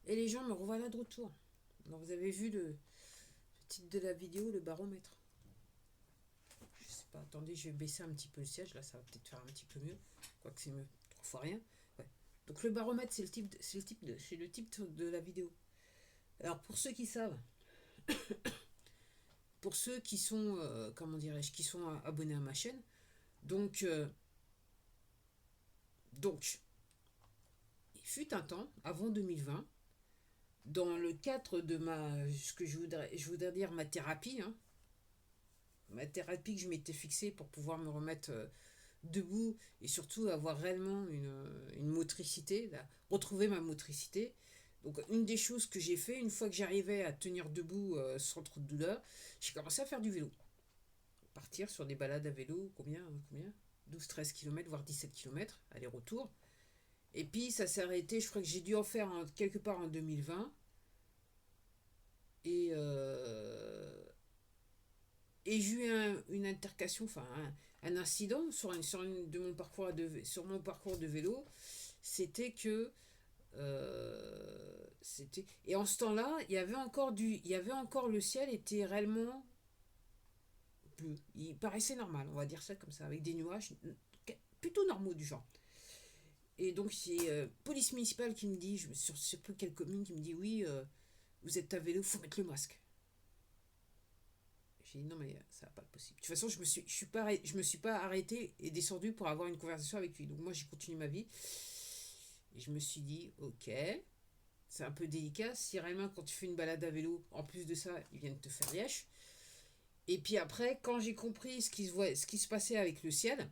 Et les gens me revoilà de retour. Alors vous avez vu le titre de la vidéo, le baromètre. Je sais pas, attendez, je vais baisser un petit peu le siège, là ça va peut-être faire un petit peu mieux. Quoique c'est mieux, 3 fois rien. Ouais. Donc le baromètre, c'est le type de la vidéo. Alors pour ceux qui savent, pour ceux qui sont, comment dirais-je, qui sont abonnés à ma chaîne, donc, donc, il fut un temps, avant 2020, dans le cadre de ce que je voudrais dire ma thérapie, hein, ma thérapie que je m'étais fixée pour pouvoir me remettre debout et surtout avoir réellement une motricité, là, retrouver ma motricité. Donc une des choses que j'ai fait, une fois que j'arrivais à tenir debout sans trop de douleur, j'ai commencé à faire du vélo. Partir sur des balades à vélo, combien 12-13 km, voire 17 km, aller-retour. Et puis ça s'est arrêté, je crois que j'ai dû en faire quelque part en 2020. Et, et j'ai eu une altercation, enfin un incident sur mon parcours de vélo. C'était que c'était et en ce temps-là, il y avait encore le ciel était réellement bleu. Il paraissait normal, on va dire ça comme ça, avec des nuages plutôt normaux du genre. Et donc c'est police municipale qui me dit, sur je sais plus quelle commune, qui me dit oui, vous êtes à vélo, faut mettre le masque. J'ai dit non mais ça va pas être possible. De toute façon je me suis pas arrêté et descendu pour avoir une conversation avec lui. Donc moi j'ai continué ma vie et je me suis dit ok, c'est un peu délicat. Si réellement quand tu fais une balade à vélo, en plus de ça, ils viennent te faire lièche. Et puis après, quand j'ai compris ce qui se passait avec le ciel,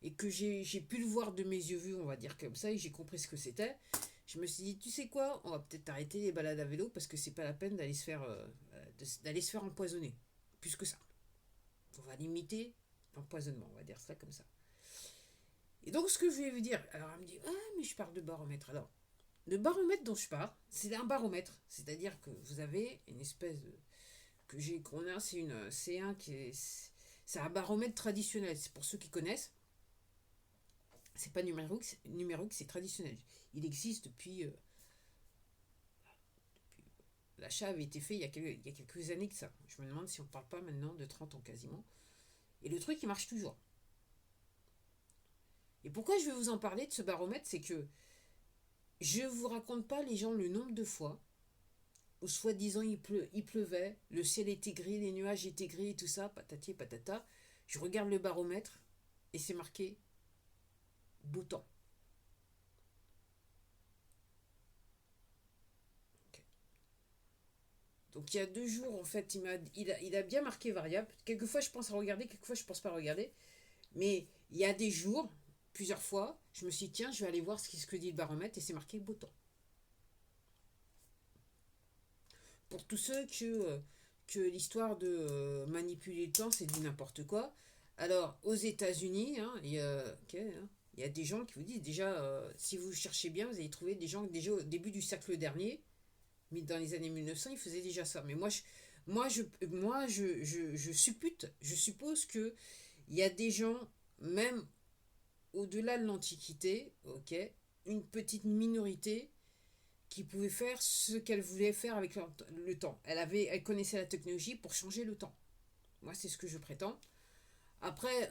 et que j'ai pu le voir de mes yeux vus, on va dire comme ça, et j'ai compris ce que c'était, je me suis dit, tu sais quoi, on va peut-être arrêter les balades à vélo parce que c'est pas la peine d'aller se faire empoisonner. Plus que ça. On va limiter l'empoisonnement, on va dire ça comme ça. Et donc ce que je vais vous dire, alors elle me dit, ah mais je parle de baromètre. Alors, le baromètre dont je parle, c'est un baromètre. C'est-à-dire que vous avez une espèce de... qu'on a, c'est un baromètre traditionnel. C'est pour ceux qui connaissent. C'est pas numérique, c'est traditionnel. Il existe depuis l'achat avait été fait il y a quelques années que ça. Je me demande si on parle pas maintenant de 30 ans quasiment. Et le truc, il marche toujours. Et pourquoi je vais vous en parler de ce baromètre, c'est que je vous raconte pas les gens le nombre de fois où soi-disant il pleuvait, le ciel était gris, les nuages étaient gris et tout ça, patati et patata. Je regarde le baromètre et c'est marqué beau temps. Okay. Donc il y a 2 jours, en fait, il a bien marqué variable. Quelquefois, je pense à regarder, quelquefois, je pense pas à regarder. Mais il y a des jours, plusieurs fois, je me suis dit, tiens, je vais aller voir ce que dit le baromètre et c'est marqué beau temps. Pour tous ceux que l'histoire de manipuler le temps, c'est du n'importe quoi. Alors, aux États-Unis, hein, il y a des gens qui vous disent déjà, si vous cherchez bien, vous allez trouver des gens déjà au début du siècle dernier, mais dans les années 1900, ils faisaient déjà ça. Mais je suppose que il y a des gens, même au-delà de l'Antiquité, ok, une petite minorité qui pouvait faire ce qu'elle voulait faire avec le temps. Elle connaissait la technologie pour changer le temps. Moi, c'est ce que je prétends. Après,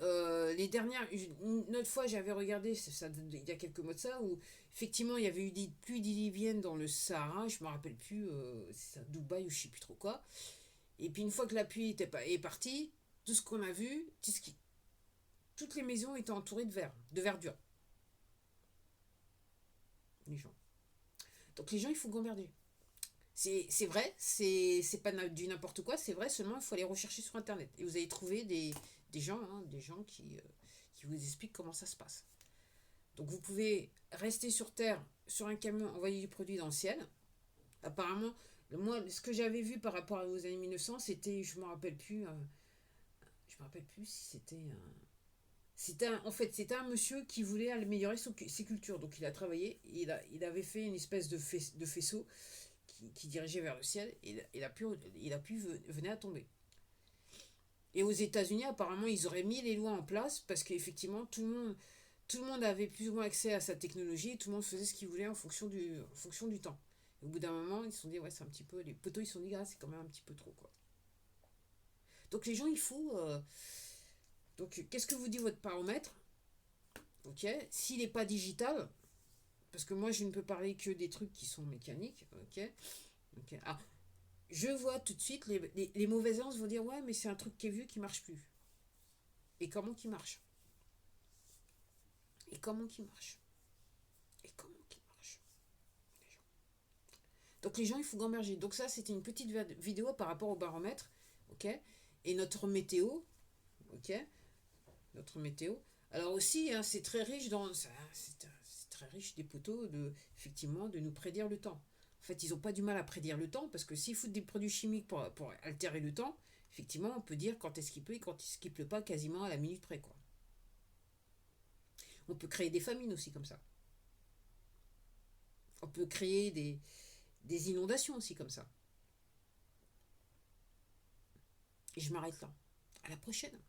une autre fois, j'avais regardé, il y a quelques mois de ça, où effectivement, il y avait eu des pluies diluviennes dans le Sahara, je me rappelle plus, c'est à Dubaï ou je sais plus trop quoi. Et puis une fois que la pluie est partie, tout ce qu'on a vu, toutes les maisons étaient entourées de verdure. Les gens. Donc les gens, il faut gamberger. C'est vrai, c'est pas du n'importe quoi, c'est vrai, seulement il faut aller rechercher sur internet. Et vous allez trouver des gens qui vous expliquent comment ça se passe. Donc vous pouvez rester sur Terre, sur un camion, envoyer du produit dans le ciel. Apparemment, moi, ce que j'avais vu par rapport aux années 1900, c'était, je me rappelle plus si en fait, c'était un monsieur qui voulait améliorer ses cultures. Donc il a travaillé, il avait fait une espèce de faisceau qui dirigeait vers le ciel et il a pu venir à tomber. Et aux États-Unis, apparemment, ils auraient mis les lois en place parce qu'effectivement, tout le monde avait plus ou moins accès à sa technologie et tout le monde faisait ce qu'il voulait en fonction du temps. Au bout d'un moment, ils se sont dit, ouais, c'est un petit peu. Les poteaux, ils se sont dit, ah, c'est quand même un petit peu trop, quoi. Donc les gens, il faut. Donc, qu'est-ce que vous dit votre paramètre? Ok. S'il n'est pas digital, parce que moi, je ne peux parler que des trucs qui sont mécaniques. Ok. Ok. Ah, je vois tout de suite les mauvaises lances vont dire, ouais, mais c'est un truc qui est vieux qui marche plus. Et comment qui marche? Et comment qui marche? Et comment qui marche? Donc les gens, il faut gamberger. Donc ça, c'était une petite vidéo par rapport au baromètre. Ok. Et notre météo. Ok. Notre météo. Alors aussi, hein, c'est très riche c'est très riche des poteaux effectivement de nous prédire le temps. En fait, ils n'ont pas du mal à prédire le temps parce que s'ils foutent des produits chimiques pour altérer le temps, effectivement, on peut dire quand est-ce qu'il peut et quand est-ce qu'il pleut pas quasiment à la minute près, quoi. On peut créer des famines aussi comme ça. On peut créer des inondations aussi comme ça. Et je m'arrête là. À la prochaine.